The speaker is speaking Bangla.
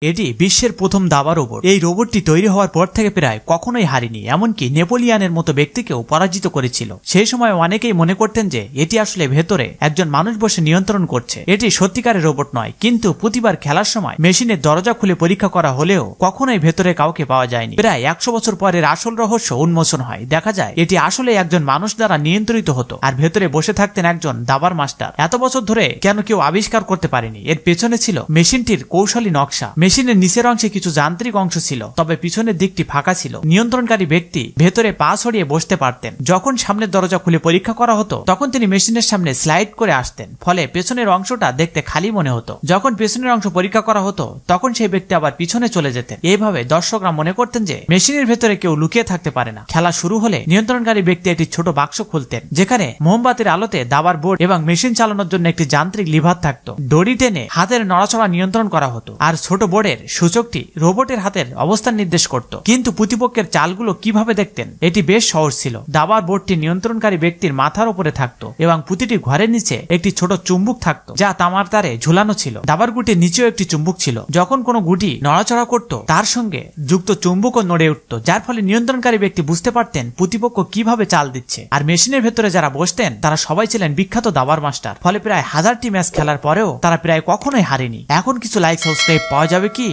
এটি বিশ্বের প্রথম দাবা রোবট। এই রোবটটি তৈরি হওয়ার পর থেকে প্রায় কখনোই হারেনি, এমনকি নেপোলিয়ানের মতো ব্যক্তিকেও পরাজিত করেছিল। সেই সময় অনেকেই মনে করতেন যে এটি আসলে ভেতরে একজন মানুষ বসে নিয়ন্ত্রণ করছে। এটি সত্যিকারের রোবট নয়, কিন্তু প্রতিবার খেলার সময় মেশিনের দরজা খুলে পরীক্ষা করা হলেও কখনোই ভেতরে কাউকে পাওয়া যায়নি। প্রায় 100 বছর পরের আসল রহস্য উন্মোচন হয়। দেখা যায় এটি আসলে একজন মানুষ দ্বারা নিয়ন্ত্রিত হতো, আর ভেতরে বসে থাকতেন একজন দাবার মাস্টার। এত বছর ধরে কেন কেউ আবিষ্কার করতে পারেনি এর পেছনে ছিল মেশিনটির কৌশলী নকশা। মেশিনের নিচের অংশে কিছু যান্ত্রিক অংশ ছিল, তবে পিছনের দিকটি ফাঁকা ছিল। নিয়ন্ত্রণকারী ব্যক্তি ভেতরে পা ছড়িয়ে বসতে পারতেন। যখন সামনের দরজা খুলে পরীক্ষা করা হতো তখন তিনি মেশিনের সামনে স্লাইড করে আসতেন, ফলে পেছনের অংশটা দেখতে খালি মনে হতো। যখন পেছনের অংশ পরীক্ষা করা হতো তখন সেই ব্যক্তি আবার পিছনে চলে যেতেন। এইভাবে দর্শকরা মনে করতেন যে মেশিনের ভেতরে কেউ লুকিয়ে থাকতে পারে না। খেলা শুরু হলে নিয়ন্ত্রণকারী ব্যক্তি একটি ছোট বাক্স খুলতেন, যেখানে মোমবাতির আলোতে দাবার বোর্ড এবং মেশিন চালানোর জন্য একটি যান্ত্রিক লিভার থাকতো। দড়ি টেনে হাতের নড়াচড়া নিয়ন্ত্রণ করা হতো, আর ছোট বোর্ডের সূচকটি রোবটের হাতের অবস্থান নির্দেশ করত। কিন্তু প্রতিপক্ষের চালগুলো কিভাবে দেখতেন এটি বেশ সহজ ছিল। দাবার বোর্ডটি নিয়ন্ত্রণকারী ব্যক্তির মাথার উপরে থাকতো এবং প্রতিটি ঘরের নিচে একটি ছোট চুম্বক থাকতো, যা তামার তারে ঝুলানো ছিল। দাবার গুটির নিচেও একটি চুম্বক ছিল। যখন কোনো গুটি নড়াচড়া করত তার সঙ্গে যুক্ত চুম্বকও নড়ে উঠত, যার ফলে নিয়ন্ত্রণকারী ব্যক্তি বুঝতে পারতেন প্রতিপক্ষ কিভাবে চাল দিচ্ছে। আর মেশিনের ভেতরে যারা বসতেন তারা সবাই ছিলেন বিখ্যাত দাবার মাস্টার। ফলে প্রায় 1000টি ম্যাচ খেলার পরেও তারা প্রায় কখনোই হারেনি। এখন কিছু লাইক সাবস্ক্রাইব পাওয়া যাবে কি?